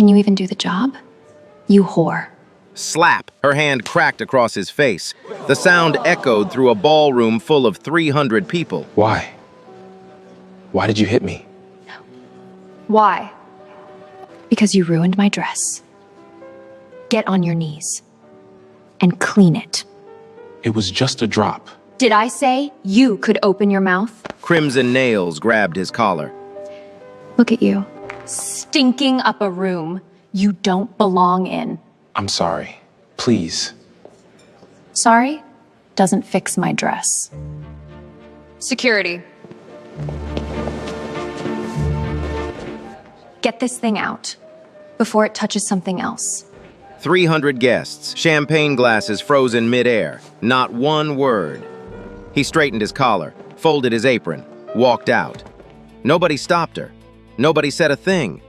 Can you even do the job? You whore. Slap! Her hand cracked across his face. The sound echoed through a ballroom full of 300 people. Why? Why did you hit me? Why? Because you ruined my dress. Get on your knees. And clean it. It was just a drop. Did I say you could open your mouth? Crimson nails grabbed his collar. Look at you. Stinking up a room you don't belong in. I'm sorry. Please. Sorry doesn't fix my dress. Security. Get this thing out before it touches something else. 300 guests, champagne glasses frozen midair, not one word. He straightened his collar, folded his apron, walked out. Nobody stopped her. Nobody said a thing.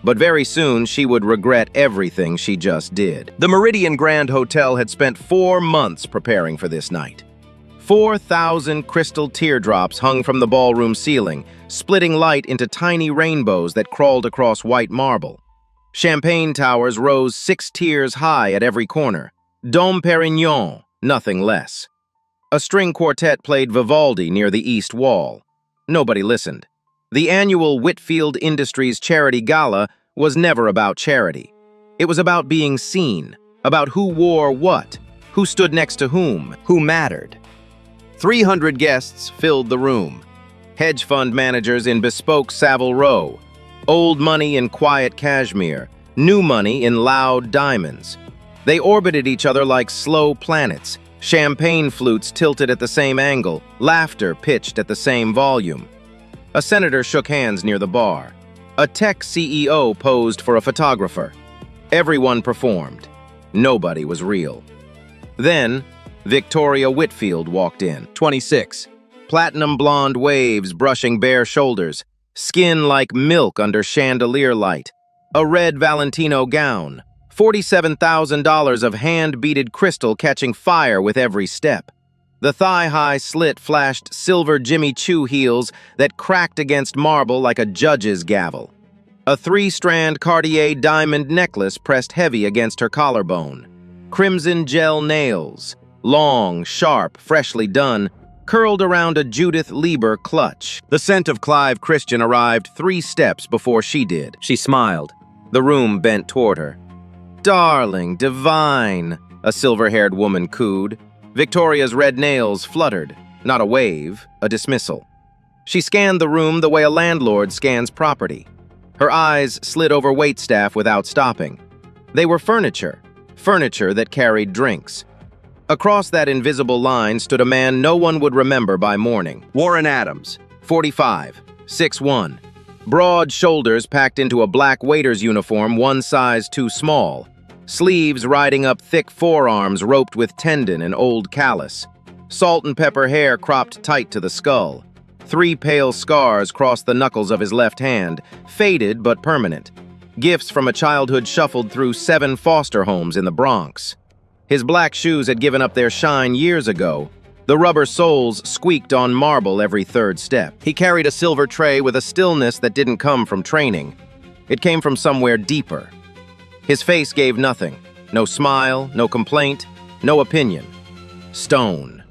But very soon she would regret everything she just did. The Meridian Grand Hotel had spent 4 months preparing for this night. 4,000 crystal teardrops hung from the ballroom ceiling, splitting light into tiny rainbows that crawled across white marble. Champagne towers rose 6 tiers high at every corner. Dom Perignon, nothing less. A string quartet played Vivaldi near the east wall. Nobody listened. The annual Whitfield Industries Charity Gala was never about charity. It was about being seen, about who wore what, who stood next to whom, who mattered. 300 guests filled the room. Hedge fund managers in bespoke Savile Row, old money in quiet cashmere, new money in loud diamonds. They orbited each other like slow planets, champagne flutes tilted at the same angle, laughter pitched at the same volume. A senator shook hands near the bar. A tech CEO posed for a photographer. Everyone performed. Nobody was real. Then, Victoria Whitfield walked in. 26. Platinum blonde waves brushing bare shoulders, skin like milk under chandelier light. A red Valentino gown, $47,000 of hand-beaded crystal catching fire with every step. The thigh-high slit flashed silver Jimmy Choo heels that cracked against marble like a judge's gavel. A 3-strand Cartier diamond necklace pressed heavy against her collarbone. Crimson gel nails, long, sharp, freshly done, curled around a Judith Lieber clutch. The scent of Clive Christian arrived 3 steps before she did. She smiled. The room bent toward her. "Darling, divine," a silver-haired woman cooed. Victoria's red nails fluttered, not a wave, a dismissal. She scanned the room the way a landlord scans property. Her eyes slid over waitstaff without stopping. They were furniture that carried drinks. Across that invisible line stood a man no one would remember by morning. Warren Adams, 45, 6'1". Broad shoulders packed into a black waiter's uniform 1 size too small. Sleeves riding up thick forearms roped with tendon and old callus. Salt and pepper hair cropped tight to the skull. 3 pale scars crossed the knuckles of his left hand, faded but permanent. Gifts from a childhood shuffled through 7 foster homes in the Bronx. His black shoes had given up their shine years ago. The rubber soles squeaked on marble every 3rd step. He carried a silver tray with a stillness that didn't come from training. It came from somewhere deeper. His face gave nothing. No smile, no complaint, no opinion. Stone.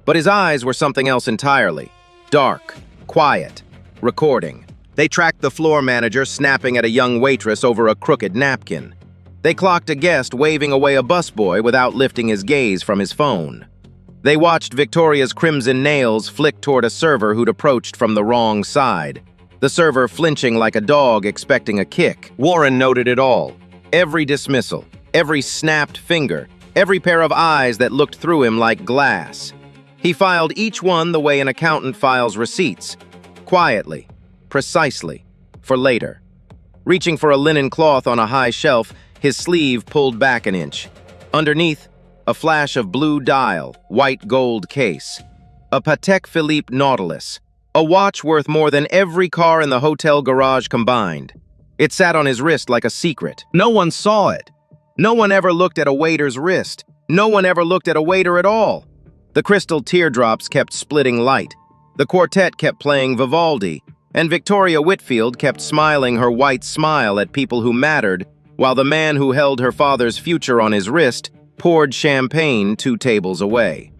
But his eyes were something else entirely. Dark, quiet, recording. They tracked the floor manager snapping at a young waitress over a crooked napkin. They clocked a guest waving away a busboy without lifting his gaze from his phone. They watched Victoria's crimson nails flick toward a server who'd approached from the wrong side. The server flinching like a dog expecting a kick. Warren noted it all. Every dismissal, every snapped finger, every pair of eyes that looked through him like glass. He filed each one the way an accountant files receipts. Quietly, precisely, for later. Reaching for a linen cloth on a high shelf, his sleeve pulled back an inch. Underneath, a flash of blue dial, white gold case. A Patek Philippe Nautilus, a watch worth more than every car in the hotel garage combined. It sat on his wrist like a secret. No one saw it. No one ever looked at a waiter's wrist. No one ever looked at a waiter at all. The crystal teardrops kept splitting light. The quartet kept playing Vivaldi. And Victoria Whitfield kept smiling her white smile at people who mattered, while the man who held her father's future on his wrist poured champagne 2 tables away.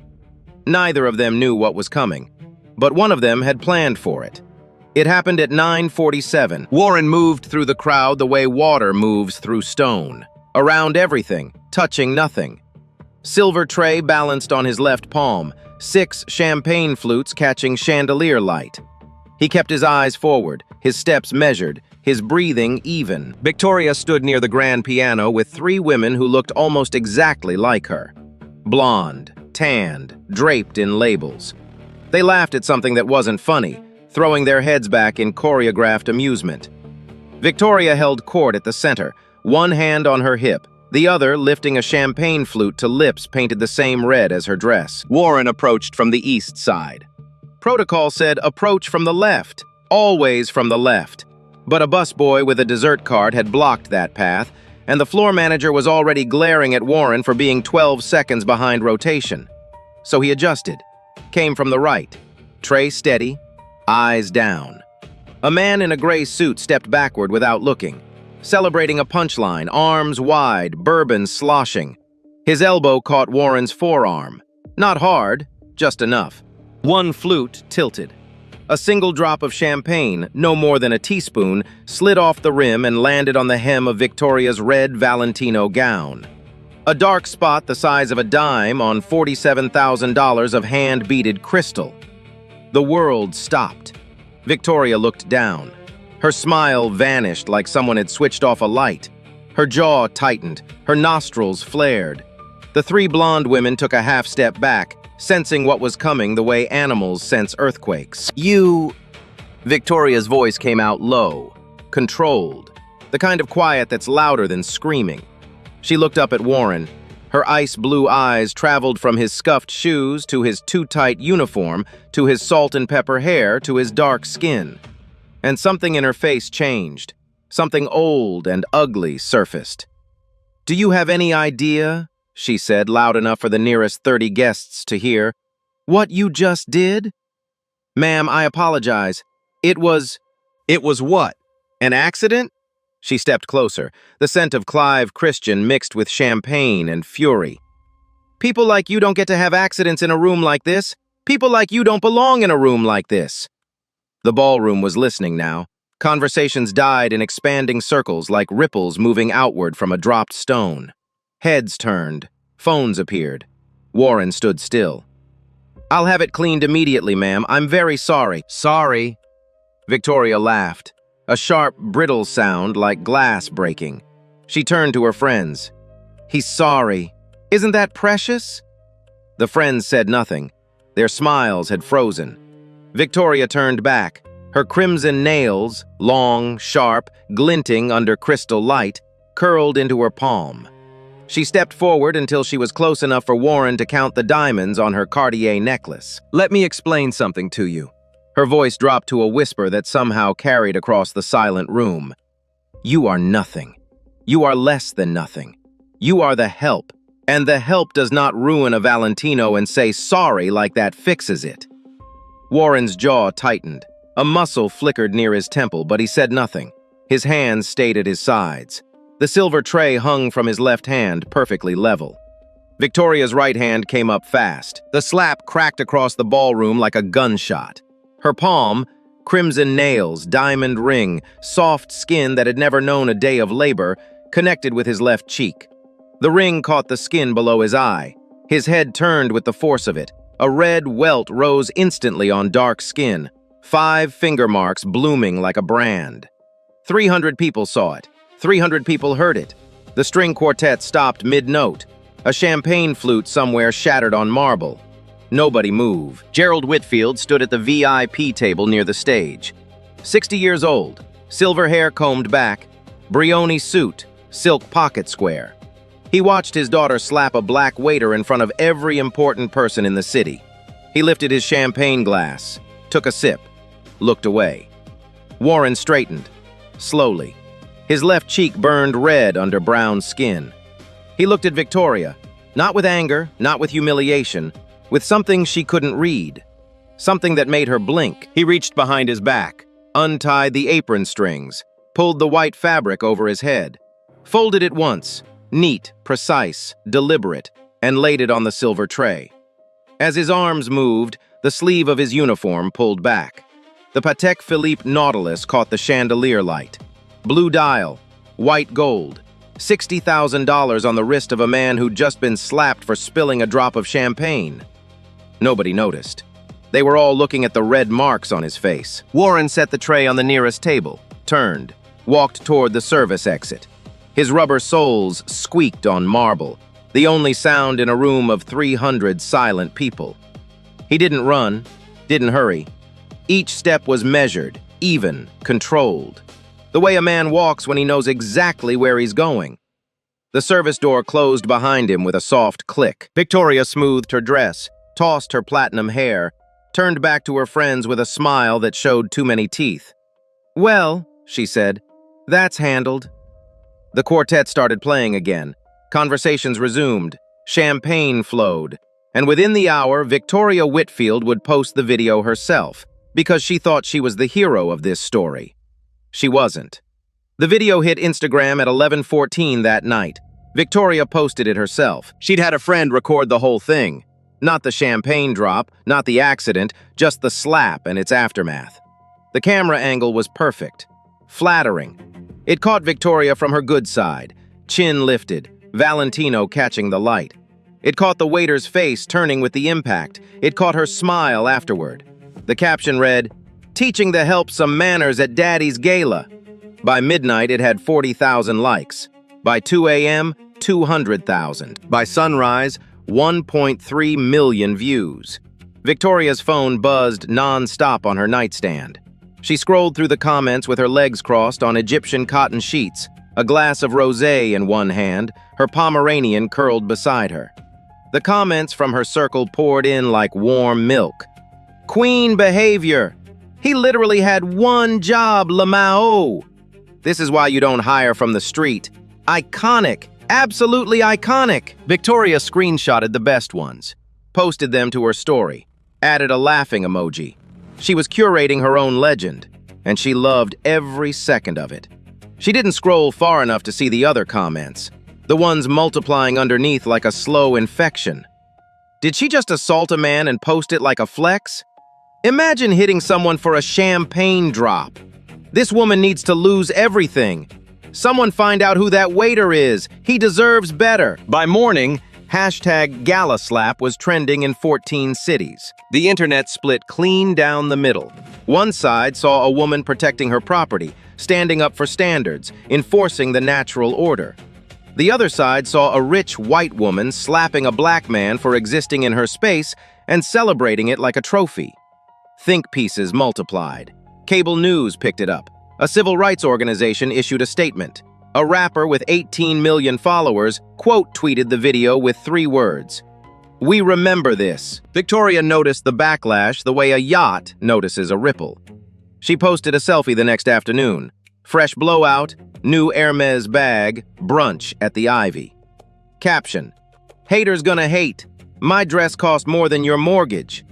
Neither of them knew what was coming, but one of them had planned for it. It happened at 9:47. Warren moved through the crowd the way water moves through stone, around everything, touching nothing. Silver tray balanced on his left palm, 6 champagne flutes catching chandelier light. He kept his eyes forward, his steps measured, his breathing even. Victoria stood near the grand piano with 3 women who looked almost exactly like her. Blonde, tanned, draped in labels. They laughed at something that wasn't funny, throwing their heads back in choreographed amusement. Victoria held court at the center, one hand on her hip, the other lifting a champagne flute to lips painted the same red as her dress. Warren approached from the east side. Protocol said approach from the left, always from the left. But a busboy with a dessert cart had blocked that path, and the floor manager was already glaring at Warren for being 12 seconds behind rotation. So he adjusted, came from the right, tray steady, eyes down. A man in a gray suit stepped backward without looking, celebrating a punchline, arms wide, bourbon sloshing. His elbow caught Warren's forearm. Not hard, just enough. One flute tilted. A single drop of champagne, no more than a teaspoon, slid off the rim and landed on the hem of Victoria's red Valentino gown. A dark spot the size of a dime on $47,000 of hand-beaded crystal. The world stopped. Victoria looked down. Her smile vanished like someone had switched off a light. Her jaw tightened, her nostrils flared. The 3 blonde women took a half step back, sensing what was coming the way animals sense earthquakes. You... Victoria's voice came out low, controlled, the kind of quiet that's louder than screaming. She looked up at Warren. Her ice blue eyes traveled from his scuffed shoes to his too-tight uniform, to his salt and pepper hair, to his dark skin. And something in her face changed. Something old and ugly surfaced. "Do you have any idea," she said, loud enough for the nearest 30 guests to hear, "what you just did?" "Ma'am, I apologize. It was..." "It was what? An accident?" She stepped closer, the scent of Clive Christian mixed with champagne and fury. "People like you don't get to have accidents in a room like this. People like you don't belong in a room like this." The ballroom was listening now. Conversations died in expanding circles like ripples moving outward from a dropped stone. Heads turned. Phones appeared. Warren stood still. "I'll have it cleaned immediately, ma'am. I'm very sorry." "Sorry?" Victoria laughed. A sharp, brittle sound like glass breaking. She turned to her friends. "He's sorry. Isn't that precious?" The friends said nothing. Their smiles had frozen. Victoria turned back. Her crimson nails, long, sharp, glinting under crystal light, curled into her palm. She stepped forward until she was close enough for Warren to count the diamonds on her Cartier necklace. "Let me explain something to you." Her voice dropped to a whisper that somehow carried across the silent room. "You are nothing. You are less than nothing. You are the help, and the help does not ruin a Valentino and say sorry like that fixes it." Warren's jaw tightened. A muscle flickered near his temple, but he said nothing. His hands stayed at his sides. The silver tray hung from his left hand, perfectly level. Victoria's right hand came up fast. The slap cracked across the ballroom like a gunshot. Her palm, crimson nails, diamond ring, soft skin that had never known a day of labor, connected with his left cheek. The ring caught the skin below his eye. His head turned with the force of it. A red welt rose instantly on dark skin, 5 finger marks blooming like a brand. 300 people saw it. 300 people heard it. The string quartet stopped mid-note. A champagne flute somewhere shattered on marble. Nobody moved. Gerald Whitfield stood at the VIP table near the stage. 60 years old, silver hair combed back, Brioni suit, silk pocket square. He watched his daughter slap a black waiter in front of every important person in the city. He lifted his champagne glass, took a sip, looked away. Warren straightened, slowly. His left cheek burned red under brown skin. He looked at Victoria, not with anger, not with humiliation, with something she couldn't read, something that made her blink. He reached behind his back, untied the apron strings, pulled the white fabric over his head, folded it once, neat, precise, deliberate, and laid it on the silver tray. As his arms moved, the sleeve of his uniform pulled back. The Patek Philippe Nautilus caught the chandelier light. Blue dial, white gold, $60,000 on the wrist of a man who'd just been slapped for spilling a drop of champagne. Nobody noticed. They were all looking at the red marks on his face. Warren set the tray on the nearest table, turned, walked toward the service exit. His rubber soles squeaked on marble, the only sound in a room of 300 silent people. He didn't run, didn't hurry. Each step was measured, even, controlled. The way a man walks when he knows exactly where he's going. The service door closed behind him with a soft click. Victoria smoothed her dress, tossed her platinum hair, turned back to her friends with a smile that showed too many teeth. "Well," she said, "that's handled." The quartet started playing again. Conversations resumed. Champagne flowed. And within the hour, Victoria Whitfield would post the video herself, because she thought she was the hero of this story. She wasn't. The video hit Instagram at 11:14 that night. Victoria posted it herself. She'd had a friend record the whole thing. Not the champagne drop, not the accident, just the slap and its aftermath. The camera angle was perfect. Flattering. It caught Victoria from her good side, chin lifted, Valentino catching the light. It caught the waiter's face turning with the impact. It caught her smile afterward. The caption read, "Teaching the help some manners at Daddy's Gala." By midnight, it had 40,000 likes. By 2 a.m., 200,000. By sunrise, 1.3 million views. Victoria's phone buzzed non-stop on her nightstand. She scrolled through the comments with her legs crossed on Egyptian cotton sheets, a glass of rosé in one hand, her Pomeranian curled beside her. The comments from her circle poured in like warm milk. "Queen behavior. He literally had one job, Lamau. This is why you don't hire from the street. Iconic. Absolutely iconic." Victoria screenshotted the best ones, posted them to her story, added a laughing emoji. She was curating her own legend, and she loved every second of it. She didn't scroll far enough to see the other comments, the ones multiplying underneath like a slow infection. Did she just assault a man and post it like a flex? Imagine hitting someone for a champagne drop. This woman needs to lose everything. Someone find out who that waiter is. He deserves better. By morning, #Gala slap was trending in 14 cities. The internet split clean down the middle. One side saw a woman protecting her property, standing up for standards, enforcing the natural order. The other side saw a rich white woman slapping a black man for existing in her space and celebrating it like a trophy. Think pieces multiplied. Cable news picked it up. A civil rights organization issued a statement. A rapper with 18 million followers quote-tweeted the video with 3 words. "We remember this." Victoria noticed the backlash the way a yacht notices a ripple. She posted a selfie the next afternoon. Fresh blowout, new Hermes bag, brunch at the Ivy. Caption, "Haters gonna hate. My dress cost more than your mortgage."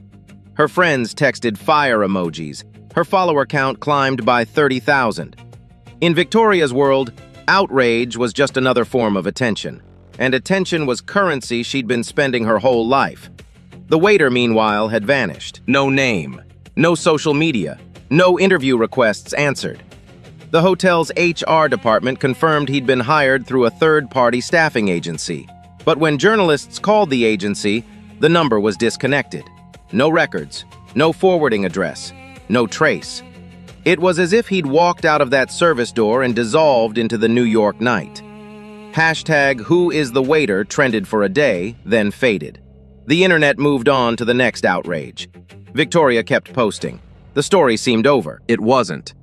Her friends texted fire emojis. Her follower count climbed by 30,000. In Victoria's world, outrage was just another form of attention. And attention was currency she'd been spending her whole life. The waiter, meanwhile, had vanished. No name, no social media, no interview requests answered. The hotel's HR department confirmed he'd been hired through a third-party staffing agency. But when journalists called the agency, the number was disconnected. No records, no forwarding address, no trace. It was as if he'd walked out of that service door and dissolved into the New York night. #WhoIsTheWaiter trended for a day, then faded. The internet moved on to the next outrage. Victoria kept posting. The story seemed over. It wasn't.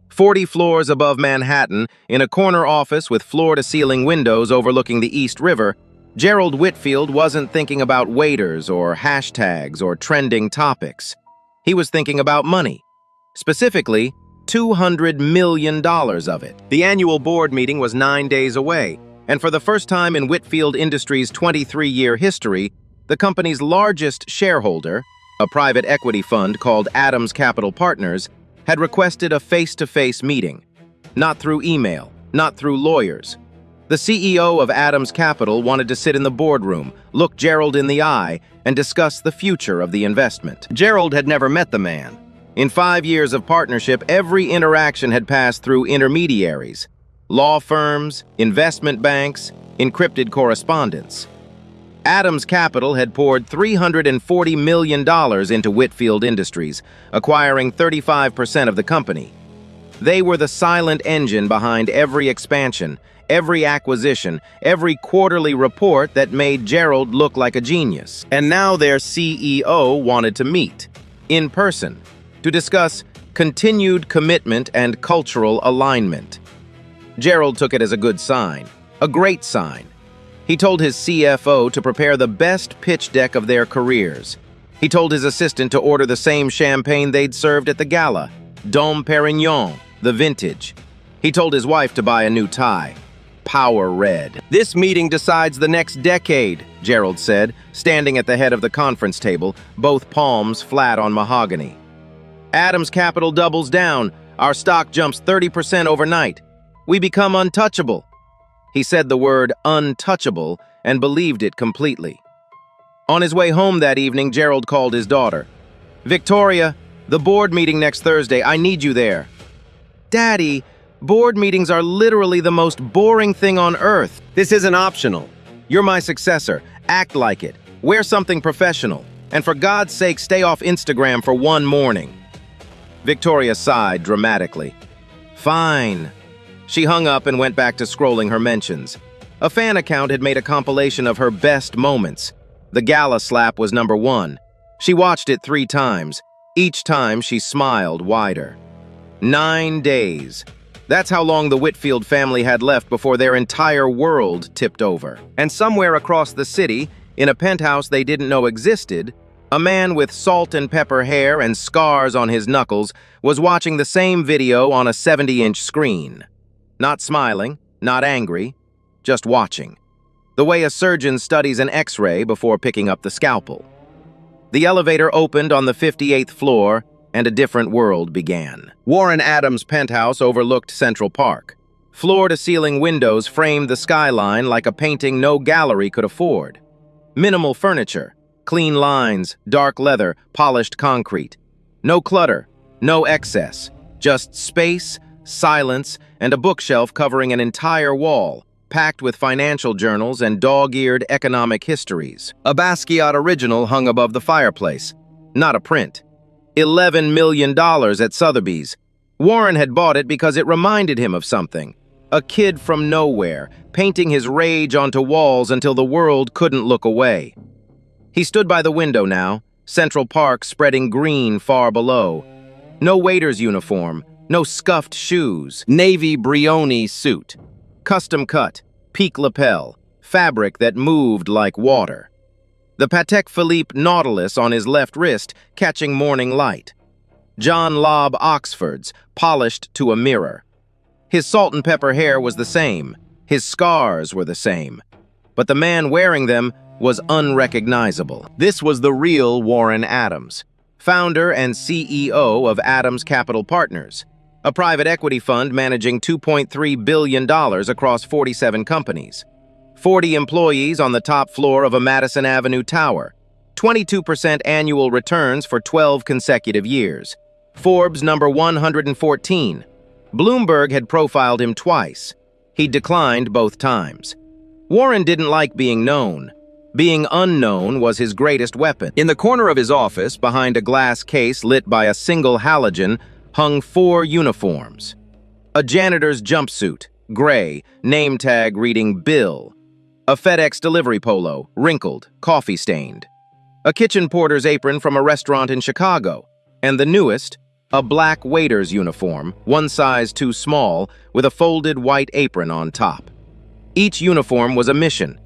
40 floors above Manhattan, in a corner office with floor-to-ceiling windows overlooking the East River, Gerald Whitfield wasn't thinking about waiters or hashtags or trending topics. He was thinking about money. Specifically, $200 million of it. The annual board meeting was 9 days away, and for the first time in Whitfield Industries' 23-year history, the company's largest shareholder, a private equity fund called Adams Capital Partners, had requested a face-to-face meeting. Not through email, not through lawyers. The CEO of Adams Capital wanted to sit in the boardroom, look Gerald in the eye, and discuss the future of the investment. Gerald had never met the man. In 5 years of partnership, every interaction had passed through intermediaries, law firms, investment banks, encrypted correspondence. Adams Capital had poured $340 million into Whitfield Industries, acquiring 35% of the company. They were the silent engine behind every expansion, every acquisition, every quarterly report that made Gerald look like a genius. And now their CEO wanted to meet, in person, to discuss continued commitment and cultural alignment. Gerald took it as a good sign, a great sign. He told his CFO to prepare the best pitch deck of their careers. He told his assistant to order the same champagne they'd served at the Gala, Dom Perignon, the vintage. He told his wife to buy a new tie, Power Red. "This meeting decides the next decade," Gerald said, standing at the head of the conference table, both palms flat on mahogany. "Adams Capital doubles down. Our stock jumps 30% overnight. We become untouchable." He said the word untouchable and believed it completely. On his way home that evening, Gerald called his daughter. "Victoria, the board meeting next Thursday. I need you there." "Daddy, board meetings are literally the most boring thing on earth." "This isn't optional. You're my successor. Act like it. Wear something professional. And for God's sake, stay off Instagram for one morning." Victoria sighed dramatically. "Fine." She hung up and went back to scrolling her mentions. A fan account had made a compilation of her best moments. The Gala slap was number 1. She watched it 3 times. Each time she smiled wider. 9 days. That's how long the Whitfield family had left before their entire world tipped over. And somewhere across the city, in a penthouse they didn't know existed, a man with salt and pepper hair and scars on his knuckles was watching the same video on a 70-inch screen. Not smiling, not angry, just watching. The way a surgeon studies an X-ray before picking up the scalpel. The elevator opened on the 58th floor, and a different world began. Warren Adams' penthouse overlooked Central Park. Floor-to-ceiling windows framed the skyline like a painting no gallery could afford. Minimal furniture, clean lines, dark leather, polished concrete. No clutter, no excess, just space, silence, and a bookshelf covering an entire wall, packed with financial journals and dog-eared economic histories. A Basquiat original hung above the fireplace, not a print. $11 million at Sotheby's. Warren had bought it because it reminded him of something. A kid from nowhere, painting his rage onto walls until the world couldn't look away. He stood by the window now, Central Park spreading green far below. No waiter's uniform, no scuffed shoes, navy Brioni suit. Custom cut, peak lapel, fabric that moved like water. The Patek Philippe Nautilus on his left wrist catching morning light. John Lobb Oxfords, polished to a mirror. His salt and pepper hair was the same. His scars were the same. But the man wearing them was unrecognizable. This was the real Warren Adams, founder and CEO of Adams Capital Partners, a private equity fund managing $2.3 billion across 47 companies. 40 employees on the top floor of a Madison Avenue tower. 22% annual returns for 12 consecutive years. Forbes number 114. Bloomberg had profiled him twice. He declined both times. Warren didn't like being known. Being unknown was his greatest weapon. In the corner of his office, behind a glass case lit by a single halogen, hung 4 uniforms. A janitor's jumpsuit, gray, name tag reading Bill. A FedEx delivery polo, wrinkled, coffee-stained. A kitchen porter's apron from a restaurant in Chicago. And the newest, a black waiter's uniform, one size too small, with a folded white apron on top. Each uniform was a mission.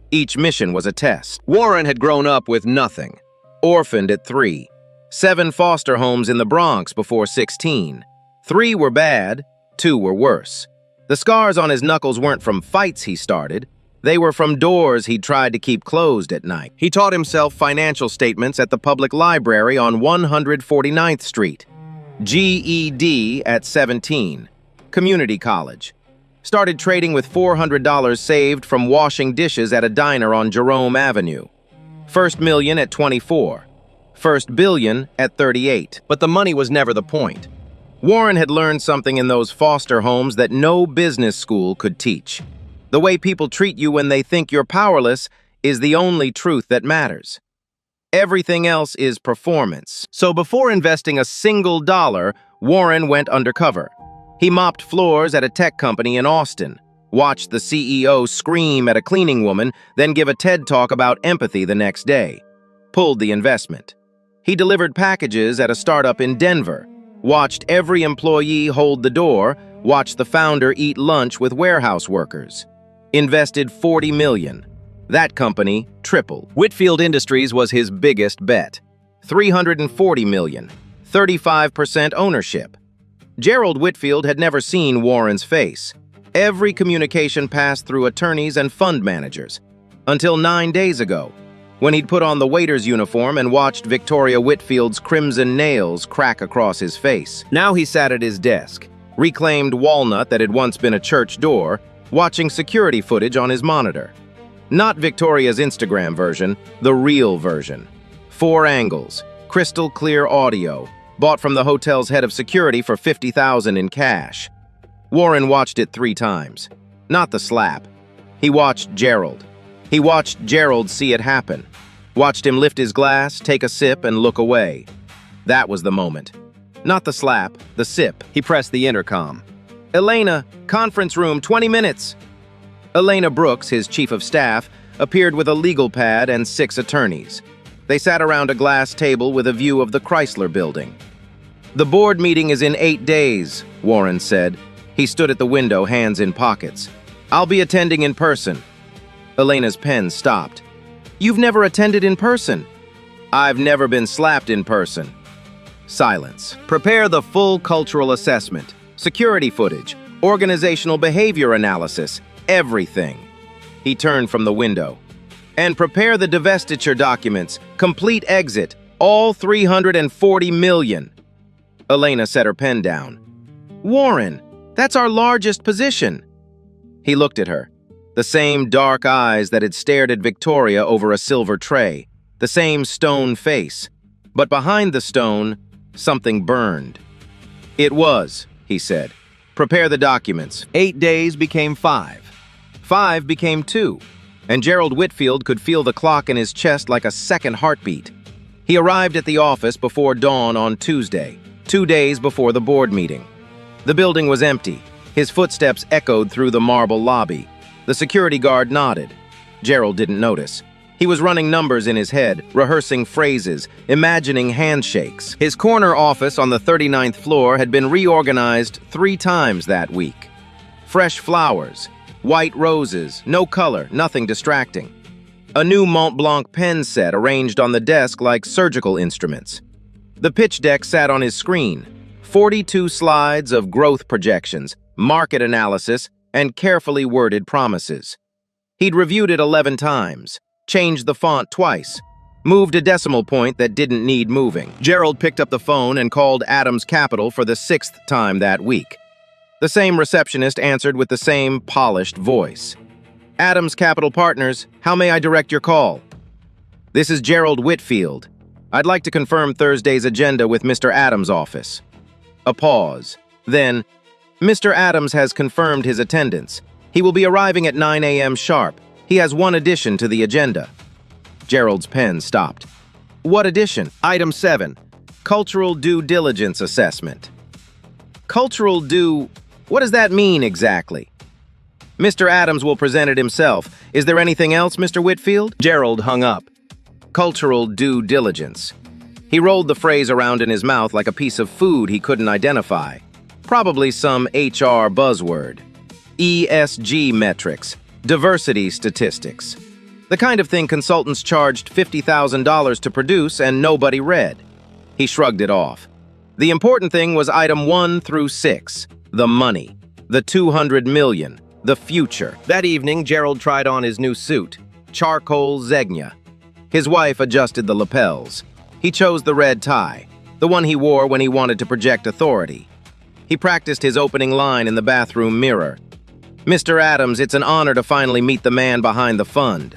Each mission was a test. Warren had grown up with nothing. Orphaned at 3. 7 foster homes in the Bronx before 16. 3 were bad, 2 were worse. The scars on his knuckles weren't from fights he started. They were from doors he'd tried to keep closed at night. He taught himself financial statements at the public library on 149th Street. GED at 17. Community college. Started trading with $400 saved from washing dishes at a diner on Jerome Avenue. First million at 24. First billion at 38. But the money was never the point. Warren had learned something in those foster homes that no business school could teach. The way people treat you when they think you're powerless is the only truth that matters. Everything else is performance. So before investing a single dollar, Warren went undercover. He mopped floors at a tech company in Austin, watched the CEO scream at a cleaning woman, then give a TED Talk about empathy the next day. Pulled the investment. He delivered packages at a startup in Denver, watched every employee hold the door, watched the founder eat lunch with warehouse workers. Invested $40 million. That company tripled. Whitfield Industries was his biggest bet. $340 million. 35% ownership. Gerald Whitfield had never seen Warren's face. Every communication passed through attorneys and fund managers. Until 9 days ago, when he'd put on the waiter's uniform and watched Victoria Whitfield's crimson nails crack across his face. Now he sat at his desk, Reclaimed walnut that had once been a church door, watching security footage on his monitor. Not Victoria's Instagram version, the real version. 4 angles, crystal clear audio, bought from the hotel's head of security for $50,000 in cash. Warren watched it 3 times. Not the slap. He watched Gerald. He watched Gerald see it happen. Watched him lift his glass, take a sip, and look away. That was the moment. Not the slap, the sip. he pressed the intercom. Elena, conference room, 20 minutes. Elena Brooks, his chief of staff, appeared with a legal pad and 6 attorneys. They sat around a glass table with a view of the Chrysler building. The board meeting is in 8 days, Warren said. He stood at the window, hands in pockets. I'll be attending in person. Elena's pen stopped. You've never attended in person. I've never been slapped in person. Silence. Prepare the full cultural assessment. Security footage, organizational behavior analysis, everything. He turned from the window. And prepare the divestiture documents, complete exit, all $340 million. Elena set her pen down. Warren, that's our largest position. He looked at her. The same dark eyes that had stared at Victoria over a silver tray. The same stone face. But behind the stone, something burned. It was, he said. Prepare the documents. 8 days became 5. 5 became 2. And Gerald Whitfield could feel the clock in his chest like a second heartbeat. He arrived at the office before dawn on Tuesday, 2 days before the board meeting. The building was empty. His footsteps echoed through the marble lobby. The security guard nodded. Gerald didn't notice. He was running numbers in his head, rehearsing phrases, imagining handshakes. His corner office on the 39th floor had been reorganized 3 times that week. Fresh flowers, white roses, no color, nothing distracting. A new Mont Blanc pen set arranged on the desk like surgical instruments. The pitch deck sat on his screen. 42 slides of growth projections, market analysis, and carefully worded promises. He'd reviewed it 11 times, changed the font twice, moved a decimal point that didn't need moving. Gerald picked up the phone and called Adams Capital for the 6th time that week. The same receptionist answered with the same polished voice. Adams Capital Partners, how may I direct your call? This is Gerald Whitfield. I'd like to confirm Thursday's agenda with Mr. Adams' office. A pause. Then, Mr. Adams has confirmed his attendance. He will be arriving at 9 a.m. sharp. He has 1 addition to the agenda. Gerald's pen stopped. What addition? Item 7. Cultural due diligence assessment. Cultural due... What does that mean exactly? Mr. Adams will present it himself. Is there anything else, Mr. Whitfield? Gerald hung up. Cultural due diligence. He rolled the phrase around in his mouth like a piece of food he couldn't identify. Probably some HR buzzword. ESG metrics, diversity statistics. The kind of thing consultants charged $50,000 to produce and nobody read. He shrugged it off. The important thing was item 1 through 6, the money, the $200 million, the future. That evening, Gerald tried on his new suit, charcoal Zegna. His wife adjusted the lapels. He chose the red tie. the one he wore when he wanted to project authority. He practiced his opening line in the bathroom mirror. "Mr. Adams, it's an honor to finally meet the man behind the fund."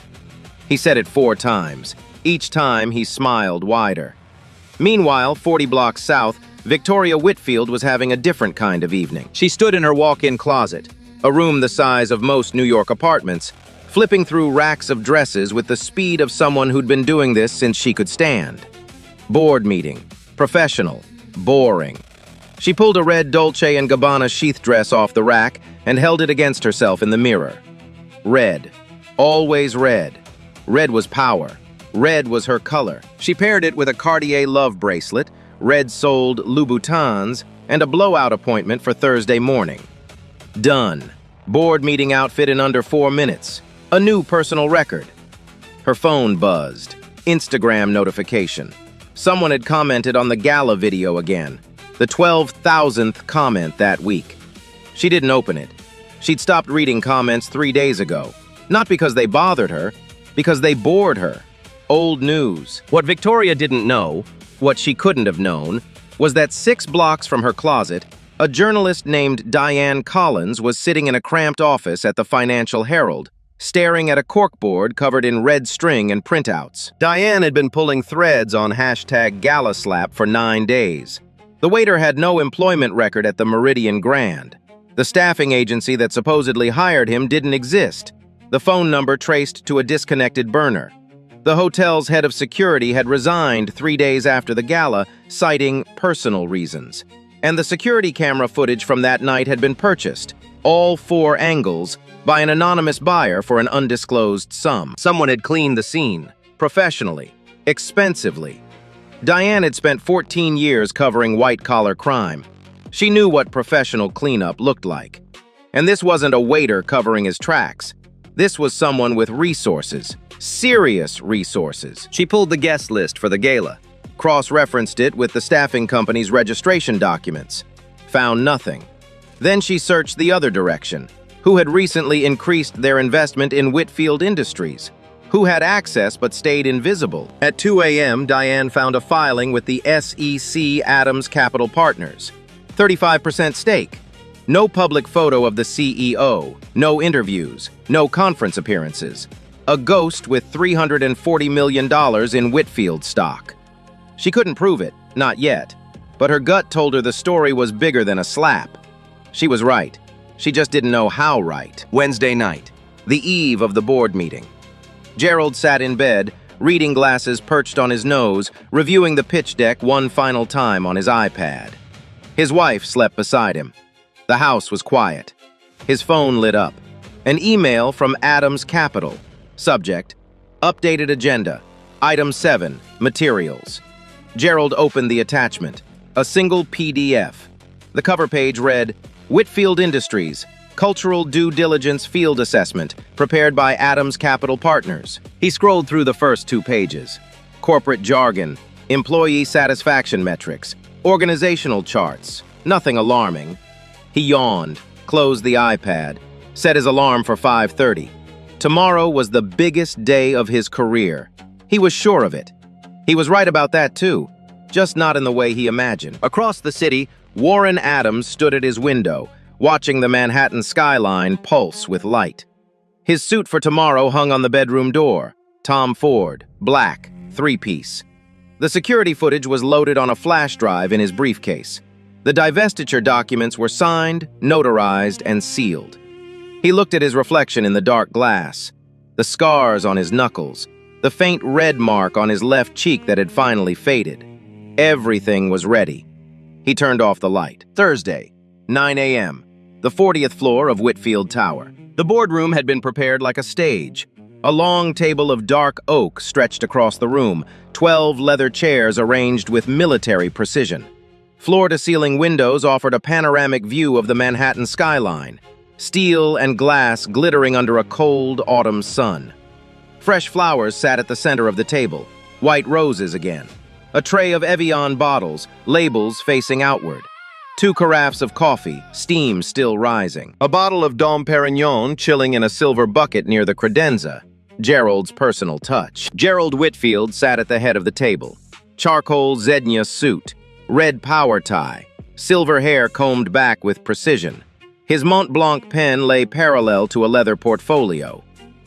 He said it 4 times. Each time, he smiled wider. Meanwhile, 40 blocks south, Victoria Whitfield was having a different kind of evening. She stood in her walk-in closet, A room the size of most New York apartments, flipping through racks of dresses with the speed of someone who'd been doing this since she could stand. Board meeting. Professional. Boring. She pulled a red Dolce & Gabbana sheath dress off the rack and held it against herself in the mirror. Red. Always red. Red was power. Red was her color. She paired it with a Cartier love bracelet, red-soled Louboutins, and a blowout appointment for Thursday morning. Done. Board meeting outfit in under 4 minutes. A new personal record. Her phone buzzed. Instagram notification. Someone had commented on the Gala video again. The 12,000th comment that week. She didn't open it. She'd stopped reading comments 3 days ago. Not because they bothered her, because they bored her. Old news. What Victoria didn't know, what she couldn't have known, was that 6 blocks from her closet, a journalist named Diane Collins was sitting in a cramped office at the Financial Herald, staring at a corkboard covered in red string and printouts. Diane had been pulling threads on #GalaSlap for 9 days. The waiter had no employment record at the Meridian Grand. The staffing agency that supposedly hired him didn't exist. The phone number traced to a disconnected burner. The hotel's head of security had resigned 3 days after the gala, citing personal reasons. And the security camera footage from that night had been purchased, all 4 angles, by an anonymous buyer for an undisclosed sum. Someone had cleaned the scene, professionally, expensively. Diane had spent 14 years covering white-collar crime. She knew what professional cleanup looked like. And this wasn't a waiter covering his tracks. This was someone with resources, serious resources. She pulled the guest list for the gala, cross-referenced it with the staffing company's registration documents. Found nothing. Then she searched the other direction. Who had recently increased their investment in Whitfield Industries? Who had access but stayed invisible? At 2 a.m., Diane found a filing with the SEC Adams Capital Partners. 35% stake. No public photo of the CEO. No interviews. No conference appearances. A ghost with $340 million in Whitfield stock. She couldn't prove it, not yet, but her gut told her the story was bigger than a slap. She was right. She just didn't know how right. Wednesday night, the eve of the board meeting. Gerald sat in bed, reading glasses perched on his nose, reviewing the pitch deck one final time on his iPad. His wife slept beside him. The house was quiet. His phone lit up. An email from Adams Capital. Subject: Updated agenda. Item 7, Materials. Gerald opened the attachment, a single PDF. The cover page read, Whitfield Industries, Cultural Due Diligence Field Assessment, prepared by Adams Capital Partners. He scrolled through the first 2 pages. Corporate jargon, employee satisfaction metrics, organizational charts, nothing alarming. He yawned, closed the iPad, set his alarm for 5:30. Tomorrow was the biggest day of his career. He was sure of it. He was right about that too, just not in the way he imagined. Across the city, Warren Adams stood at his window, watching the Manhattan skyline pulse with light. His suit for tomorrow hung on the bedroom door. Tom Ford, black, 3-piece. The security footage was loaded on a flash drive in his briefcase. The divestiture documents were signed, notarized, and sealed. He looked at his reflection in the dark glass, the scars on his knuckles, the faint red mark on his left cheek that had finally faded. Everything was ready. He turned off the light. Thursday, 9 a.m., the 40th floor of Whitfield Tower. The boardroom had been prepared like a stage. A long table of dark oak stretched across the room, 12 leather chairs arranged with military precision. Floor-to-ceiling windows offered a panoramic view of the Manhattan skyline, steel and glass glittering under a cold autumn sun. Fresh flowers sat at the center of the table, white roses again. A tray of Evian bottles, labels facing outward. 2 carafes of coffee, steam still rising. A bottle of Dom Perignon chilling in a silver bucket near the credenza. Gerald's personal touch. Gerald Whitfield sat at the head of the table. Charcoal Zegna suit, red power tie, silver hair combed back with precision. His Mont Blanc pen lay parallel to a leather portfolio.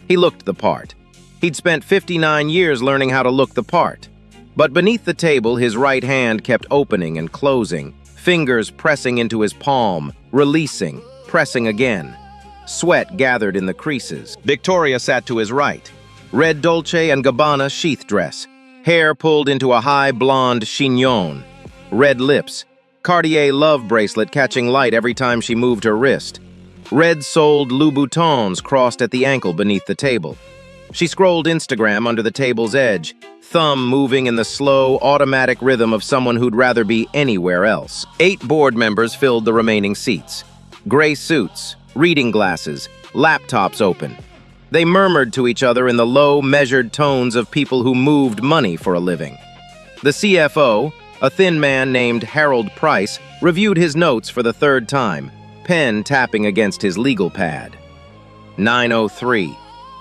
He looked the part. He'd spent 59 years learning how to look the part. But beneath the table, his right hand kept opening and closing, fingers pressing into his palm, releasing, pressing again. Sweat gathered in the creases. Victoria sat to his right. Red Dolce & Gabbana sheath dress, hair pulled into a high blonde chignon, red lips, Cartier love bracelet catching light every time she moved her wrist. Red-soled Louboutins crossed at the ankle beneath the table. She scrolled Instagram under the table's edge, thumb moving in the slow, automatic rhythm of someone who'd rather be anywhere else. 8 board members filled the remaining seats. Gray suits, reading glasses, laptops open. They murmured to each other in the low, measured tones of people who moved money for a living. The CFO, a thin man named Harold Price, reviewed his notes for the 3rd time, pen tapping against his legal pad. 9:03.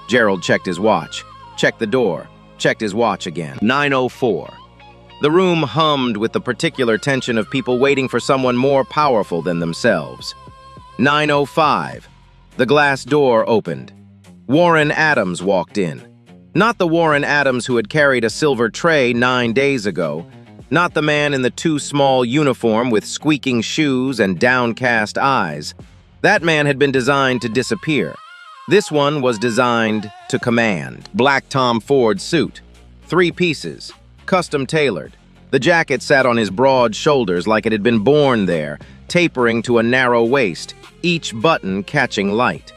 Gerald checked his watch, checked the door, checked his watch again. 9:04. The room hummed with the particular tension of people waiting for someone more powerful than themselves. 9:05. The glass door opened. Warren Adams walked in. Not the Warren Adams who had carried a silver tray 9 days ago. Not the man in the too small uniform with squeaking shoes and downcast eyes. That man had been designed to disappear. This one was designed to command. Black Tom Ford suit. 3 pieces. Custom tailored. The jacket sat on his broad shoulders like it had been born there, tapering to a narrow waist, each button catching light.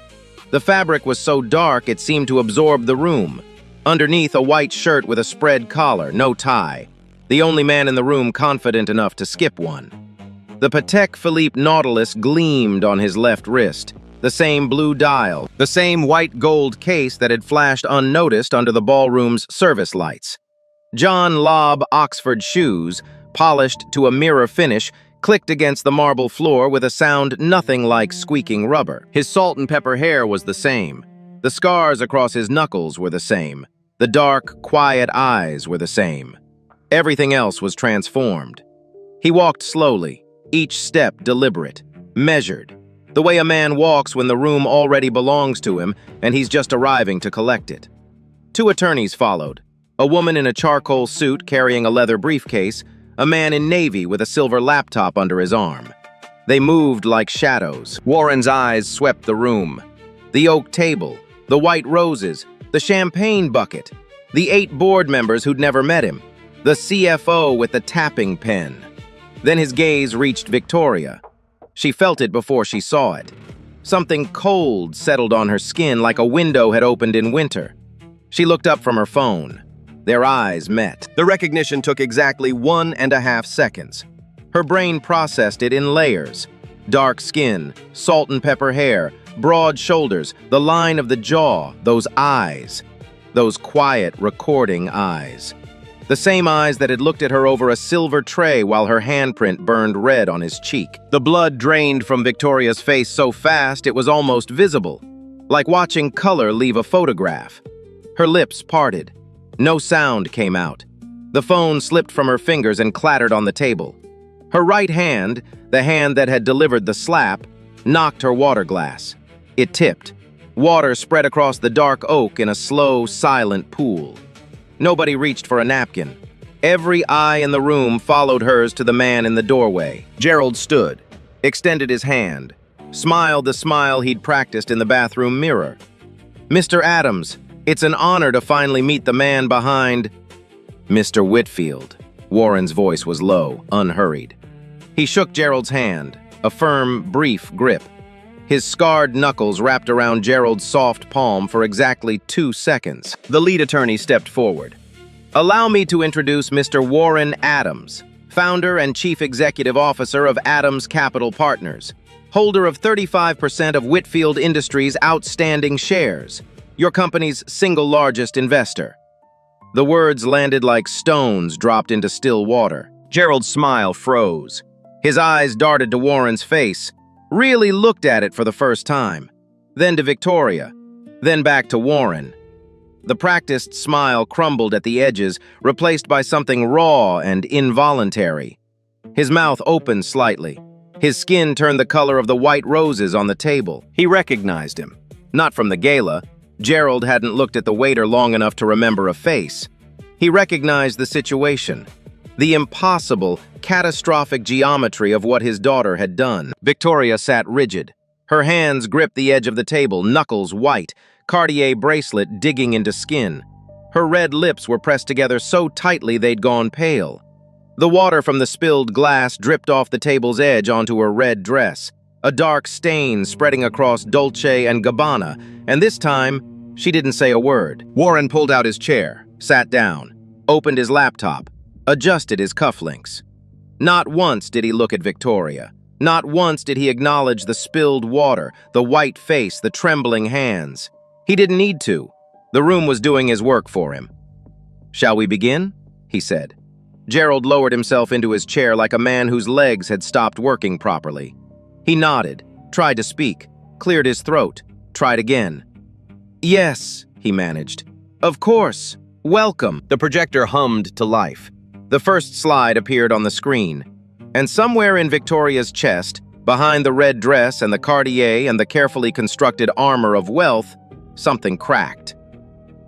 The fabric was so dark it seemed to absorb the room. Underneath, a white shirt with a spread collar, no tie. The only man in the room confident enough to skip one. The Patek Philippe Nautilus gleamed on his left wrist, the same blue dial, the same white gold case that had flashed unnoticed under the ballroom's service lights. John Lobb Oxford shoes, polished to a mirror finish, clicked against the marble floor with a sound nothing like squeaking rubber. His salt and pepper hair was the same. The scars across his knuckles were the same. The dark, quiet eyes were the same. Everything else was transformed. He walked slowly, each step deliberate, measured, the way a man walks when the room already belongs to him and he's just arriving to collect it. 2 attorneys followed, a woman in a charcoal suit carrying a leather briefcase, a man in navy with a silver laptop under his arm. They moved like shadows. Warren's eyes swept the room. The oak table, the white roses, the champagne bucket, the 8 board members who'd never met him, the CFO with the tapping pen. Then his gaze reached Victoria. She felt it before she saw it. Something cold settled on her skin like a window had opened in winter. She looked up from her phone. Their eyes met. The recognition took exactly 1.5 seconds. Her brain processed it in layers. Dark skin, salt and pepper hair, broad shoulders, the line of the jaw, those eyes. Those quiet, recording eyes. The same eyes that had looked at her over a silver tray while her handprint burned red on his cheek. The blood drained from Victoria's face so fast it was almost visible, like watching color leave a photograph. Her lips parted. No sound came out. The phone slipped from her fingers and clattered on the table. Her right hand, the hand that had delivered the slap, knocked her water glass. It tipped. Water spread across the dark oak in a slow, silent pool. Nobody reached for a napkin. Every eye in the room followed hers to the man in the doorway. Gerald stood, extended his hand, smiled the smile he'd practiced in the bathroom mirror. "Mr. Adams, it's an honor to finally meet the man behind—" "Mr. Whitfield." Warren's voice was low, unhurried. He shook Gerald's hand, a firm, brief grip. His scarred knuckles wrapped around Gerald's soft palm for exactly 2 seconds. The lead attorney stepped forward. "Allow me to introduce Mr. Warren Adams, founder and chief executive officer of Adams Capital Partners, holder of 35% of Whitfield Industries' outstanding shares, your company's single largest investor." The words landed like stones dropped into still water. Gerald's smile froze. His eyes darted to Warren's face, really looked at it for the first time, then to Victoria, then back to Warren. The practiced smile crumbled at the edges, replaced by something raw and involuntary. His mouth opened slightly. His skin turned the color of the white roses on the table. He recognized him. Not from the gala. Gerald hadn't looked at the waiter long enough to remember a face. He recognized the situation. The impossible, catastrophic geometry of what his daughter had done. Victoria sat rigid. Her hands gripped the edge of the table, knuckles white, Cartier bracelet digging into skin. Her red lips were pressed together so tightly they'd gone pale. The water from the spilled glass dripped off the table's edge onto her red dress, a dark stain spreading across Dolce & Gabbana, and this time, she didn't say a word. Warren pulled out his chair, sat down, opened his laptop, adjusted his cufflinks. Not once did he look at Victoria. Not once did he acknowledge the spilled water, the white face, the trembling hands. He didn't need to. The room was doing his work for him. "Shall we begin?" he said. Gerald lowered himself into his chair like a man whose legs had stopped working properly. He nodded, tried to speak, cleared his throat, tried again. "Yes," he managed. "Of course. Welcome." The projector hummed to life. The first slide appeared on the screen. And somewhere in Victoria's chest, behind the red dress and the Cartier and the carefully constructed armor of wealth, something cracked.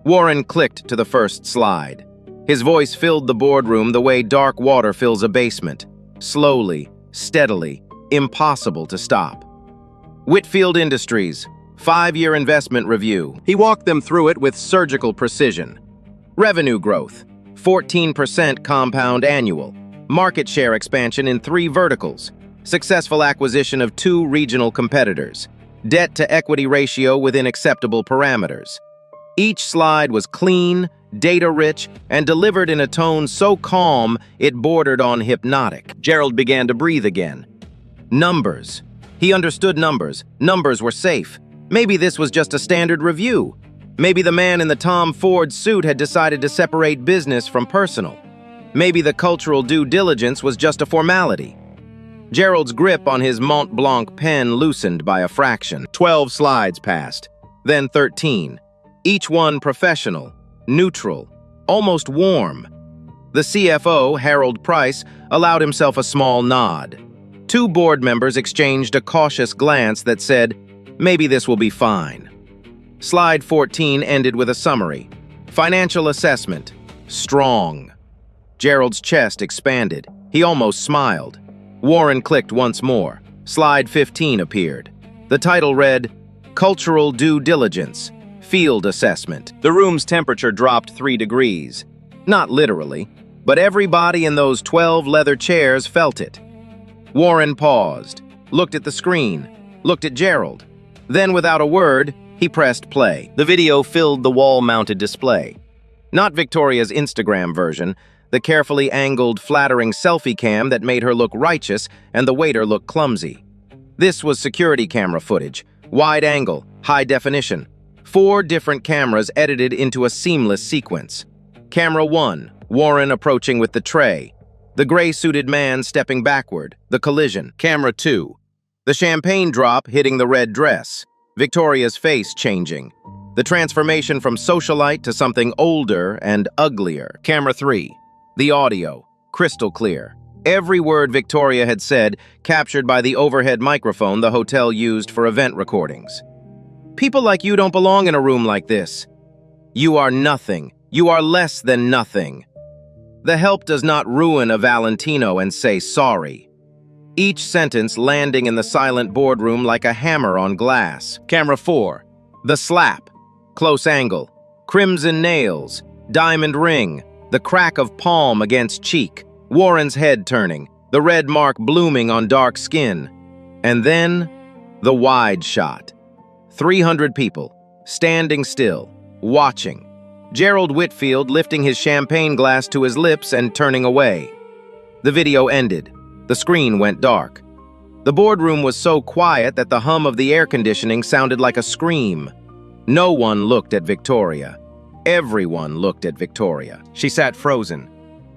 Warren clicked to the first slide. His voice filled the boardroom the way dark water fills a basement. Slowly, steadily, impossible to stop. Whitfield Industries, 5-year investment review. He walked them through it with surgical precision. Revenue growth, 14% compound annual. Market share expansion in 3 verticals. Successful acquisition of 2 regional competitors. Debt-to-equity ratio within acceptable parameters. Each slide was clean, data-rich, and delivered in a tone so calm it bordered on hypnotic. Gerald began to breathe again. Numbers. He understood numbers. Numbers were safe. Maybe this was just a standard review. Maybe the man in the Tom Ford suit had decided to separate business from personal. Maybe the cultural due diligence was just a formality. Gerald's grip on his Mont Blanc pen loosened by a fraction. 12 slides passed, then 13. Each one professional, neutral, almost warm. The CFO, Harold Price, allowed himself a small nod. 2 board members exchanged a cautious glance that said, "Maybe this will be fine." Slide 14 ended with a summary. Financial assessment. Strong. Gerald's chest expanded. He almost smiled. Warren clicked once more. Slide 15 appeared. The title read, Cultural Due Diligence, Field Assessment. The room's temperature dropped 3 degrees. Not literally, but everybody in those 12 leather chairs felt it. Warren paused, looked at the screen, looked at Gerald. Then, without a word, he pressed play. The video filled the wall-mounted display. Not Victoria's Instagram version, the carefully angled, flattering selfie cam that made her look righteous and the waiter look clumsy. This was security camera footage, wide angle, high definition. 4 different cameras edited into a seamless sequence. Camera 1, Warren approaching with the tray. The gray-suited man stepping backward, the collision. Camera 2, the champagne drop hitting the red dress. Victoria's face changing. The transformation from socialite to something older and uglier. Camera 3, the audio, crystal clear. Every word Victoria had said captured by the overhead microphone the hotel used for event recordings. People like you don't belong in a room like this. You are nothing. You are less than nothing. The help does not ruin a Valentino and say sorry. Each sentence landing in the silent boardroom like a hammer on glass. Camera 4, the slap, close angle, crimson nails, diamond ring, the crack of palm against cheek, Warren's head turning, the red mark blooming on dark skin. And then, the wide shot. 300 people, standing still, watching. Gerald Whitfield lifting his champagne glass to his lips and turning away. The video ended. The screen went dark. The boardroom was so quiet that the hum of the air conditioning sounded like a scream. No one looked at Victoria. Everyone looked at Victoria. She sat frozen.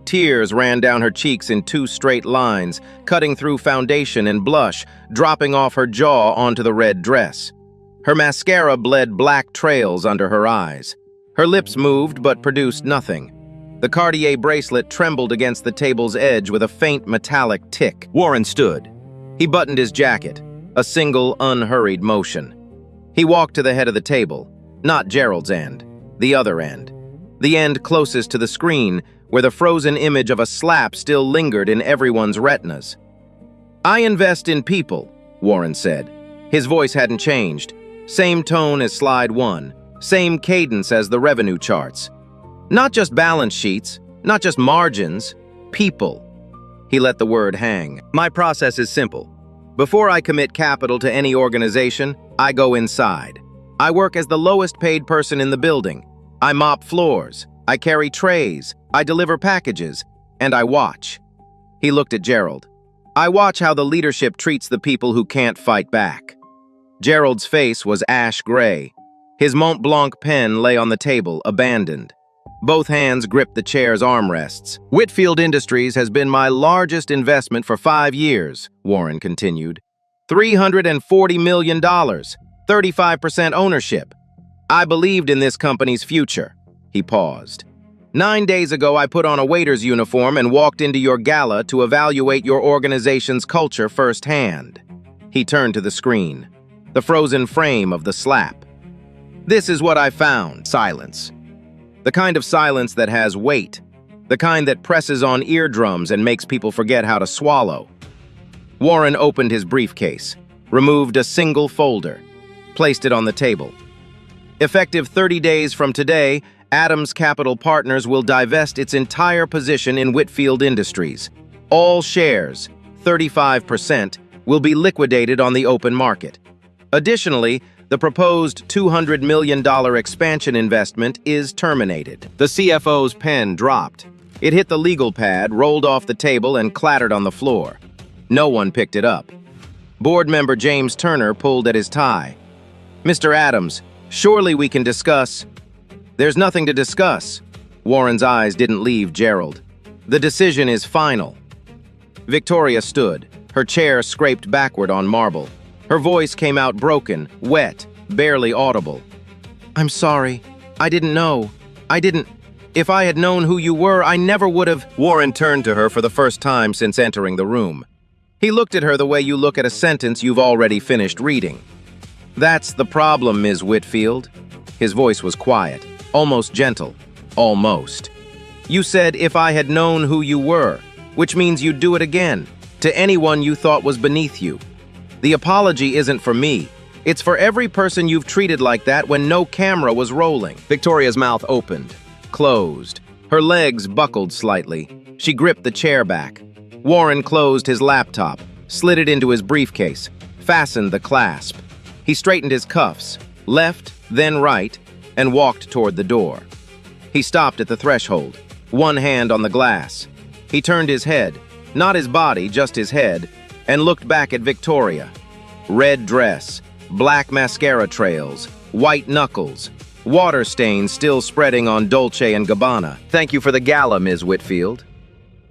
Tears ran down her cheeks in 2 straight lines, cutting through foundation and blush, dropping off her jaw onto the red dress. Her mascara bled black trails under her eyes. Her lips moved but produced nothing. The Cartier bracelet trembled against the table's edge with a faint metallic tick. Warren stood. He buttoned his jacket, a single unhurried motion. He walked to the head of the table, not Gerald's end, the other end. The end closest to the screen, where the frozen image of a slap still lingered in everyone's retinas. "I invest in people," Warren said. His voice hadn't changed. Same tone as slide 1, same cadence as the revenue charts. Not just balance sheets, not just margins, people. He let the word hang. "My process is simple. Before I commit capital to any organization, I go inside. I work as the lowest paid person in the building. I mop floors, I carry trays, I deliver packages, and I watch." He looked at Gerald. "I watch how the leadership treats the people who can't fight back." Gerald's face was ash gray. His Mont Blanc pen lay on the table, abandoned. Both hands gripped the chair's armrests. "Whitfield Industries has been my largest investment for 5 years," Warren continued. $340 million, 35% ownership. I believed in this company's future." He paused. 9 days ago, I put on a waiter's uniform and walked into your gala to evaluate your organization's culture firsthand." He turned to the screen, the frozen frame of the slap. "This is what I found." Silence. The kind of silence that has weight, the kind that presses on eardrums and makes people forget how to swallow. Warren opened his briefcase, removed a single folder, placed it on the table. "Effective 30 days from today, Adams Capital Partners will divest its entire position in Whitfield Industries. All shares, 35%, will be liquidated on the open market. Additionally, the proposed $200 million expansion investment is terminated." The CFO's pen dropped. It hit the legal pad, rolled off the table, and clattered on the floor. No one picked it up. Board member James Turner pulled at his tie. "Mr. Adams, surely we can discuss—" "There's nothing to discuss." Warren's eyes didn't leave Gerald. "The decision is final." Victoria stood, her chair scraped backward on marble. Her voice came out broken, wet, barely audible. "I'm sorry. I didn't know. If I had known who you were, I never would have—" Warren turned to her for the first time since entering the room. He looked at her the way you look at a sentence you've already finished reading. "That's the problem, Ms. Whitfield." His voice was quiet, almost gentle. Almost. "You said if I had known who you were, which means you'd do it again, to anyone you thought was beneath you. The apology isn't for me. It's for every person you've treated like that when no camera was rolling." Victoria's mouth opened, closed. Her legs buckled slightly. She gripped the chair back. Warren closed his laptop, slid it into his briefcase, fastened the clasp. He straightened his cuffs, left, then right, and walked toward the door. He stopped at the threshold, one hand on the glass. He turned his head, not his body, just his head, and looked back at Victoria. Red dress, black mascara trails, white knuckles, water stains still spreading on Dolce & Gabbana. "Thank you for the gala, Ms. Whitfield."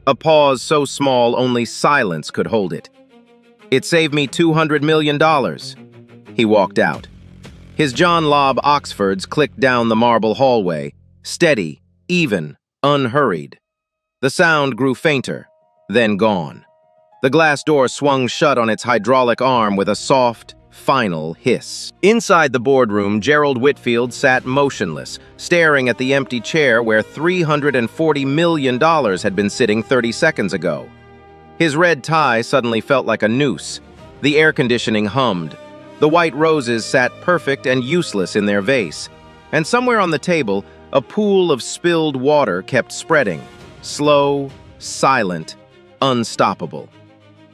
A pause so small only silence could hold it. "It saved me $200 million. He walked out. His John Lobb Oxfords clicked down the marble hallway, steady, even, unhurried. The sound grew fainter, then gone. The glass door swung shut on its hydraulic arm with a soft, final hiss. Inside the boardroom, Gerald Whitfield sat motionless, staring at the empty chair where $340 million had been sitting 30 seconds ago. His red tie suddenly felt like a noose. The air conditioning hummed. The white roses sat perfect and useless in their vase. And somewhere on the table, a pool of spilled water kept spreading. Slow, silent, unstoppable.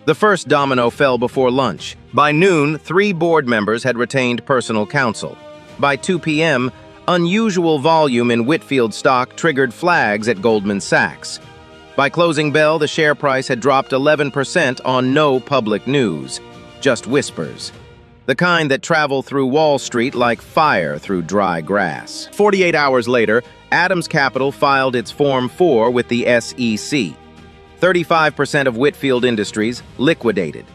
The first domino fell before lunch. By noon, 3 board members had retained personal counsel. By 2 p.m., unusual volume in Whitfield stock triggered flags at Goldman Sachs. By closing bell, the share price had dropped 11% on no public news, just whispers. The kind that travel through Wall Street like fire through dry grass. 48 hours later, Adams Capital filed its Form 4 with the SEC. 35% of Whitfield Industries liquidated.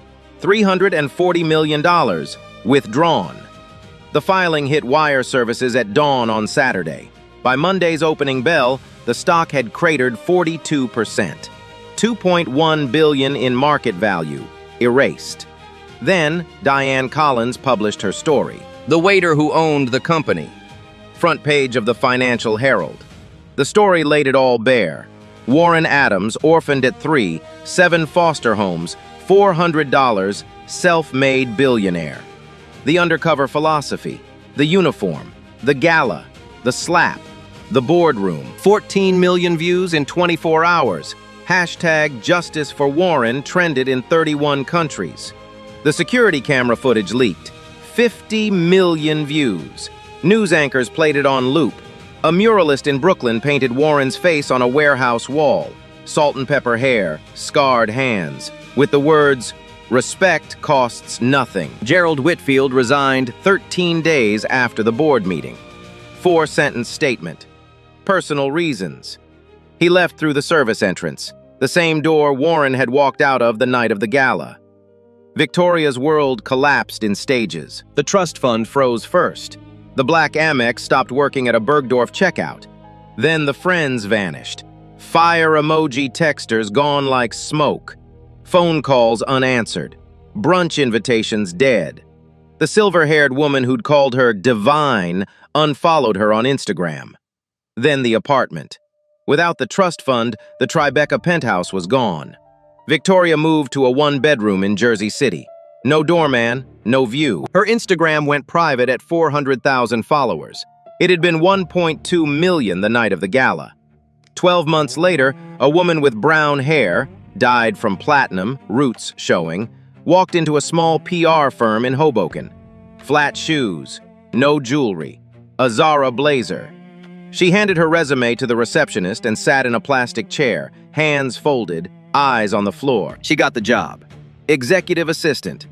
$340 million withdrawn. The filing hit wire services at dawn on Saturday. By Monday's opening bell, the stock had cratered 42%. $2.1 billion in market value, erased. Then, Diane Collins published her story. The waiter who owned the company. Front page of the Financial Herald. The story laid it all bare. Warren Adams, orphaned at 3, 7 foster homes, $400, self-made billionaire. The undercover philosophy, the uniform, the gala, the slap, the boardroom. 14 million views in 24 hours. Hashtag Justice for Warren trended in 31 countries. The security camera footage leaked. 50 million views. News anchors played it on loop. A muralist in Brooklyn painted Warren's face on a warehouse wall. Salt and pepper hair, scarred hands, with the words, "Respect costs nothing." Gerald Whitfield resigned 13 days after the board meeting. 4-sentence statement. Personal reasons. He left through the service entrance, the same door Warren had walked out of the night of the gala. Victoria's world collapsed in stages. The trust fund froze first. The black Amex stopped working at a Bergdorf checkout. Then the friends vanished. Fire emoji texters gone like smoke. Phone calls unanswered. Brunch invitations dead. The silver-haired woman who'd called her divine unfollowed her on Instagram. Then the apartment. Without the trust fund, the Tribeca penthouse was gone. Victoria moved to a 1-bedroom in Jersey City. No doorman, no view. Her Instagram went private at 400,000 followers. It had been 1.2 million the night of the gala. 12 months later, a woman with brown hair, dyed from platinum, roots showing, walked into a small PR firm in Hoboken. Flat shoes, no jewelry, a Zara blazer. She handed her resume to the receptionist and sat in a plastic chair, hands folded, eyes on the floor. She got the job. Executive assistant.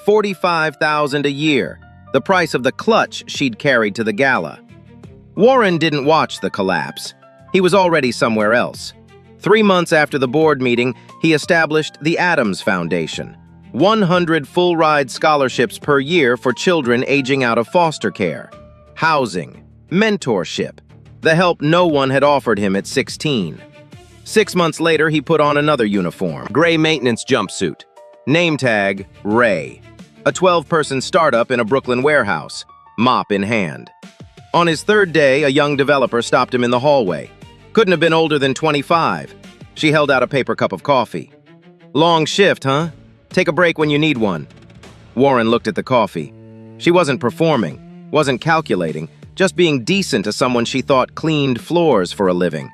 $45,000 a year, the price of the clutch she'd carried to the gala. Warren didn't watch the collapse. He was already somewhere else. 3 months after the board meeting, he established the Adams Foundation. 100 full-ride scholarships per year for children aging out of foster care. Housing, mentorship, the help no one had offered him at 16. 6 months later, he put on another uniform, gray maintenance jumpsuit. Name tag, Ray. A 12-person startup in a Brooklyn warehouse, mop in hand. On his 3rd day, a young developer stopped him in the hallway. Couldn't have been older than 25. She held out a paper cup of coffee. Long shift, huh? Take a break when you need one. Warren looked at the coffee. She wasn't performing, wasn't calculating, just being decent to someone she thought cleaned floors for a living.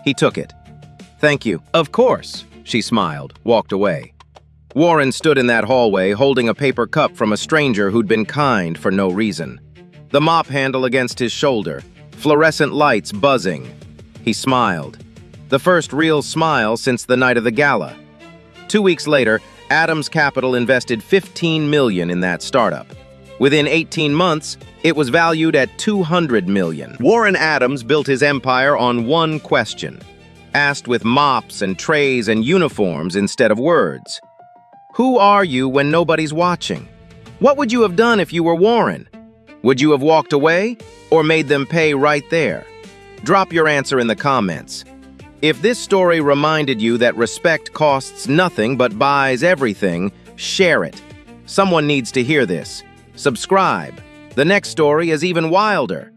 He took it. Thank you. Of course, she smiled, walked away. Warren stood in that hallway holding a paper cup from a stranger who'd been kind for no reason. The mop handle against his shoulder, fluorescent lights buzzing. He smiled. The first real smile since the night of the gala. 2 weeks later, Adams Capital invested $15 million in that startup. Within 18 months, it was valued at $200 million. Warren Adams built his empire on one question, asked with mops and trays and uniforms instead of words. Who are you when nobody's watching? What would you have done if you were Warren? Would you have walked away or made them pay right there? Drop your answer in the comments. If this story reminded you that respect costs nothing but buys everything, share it. Someone needs to hear this. Subscribe. The next story is even wilder.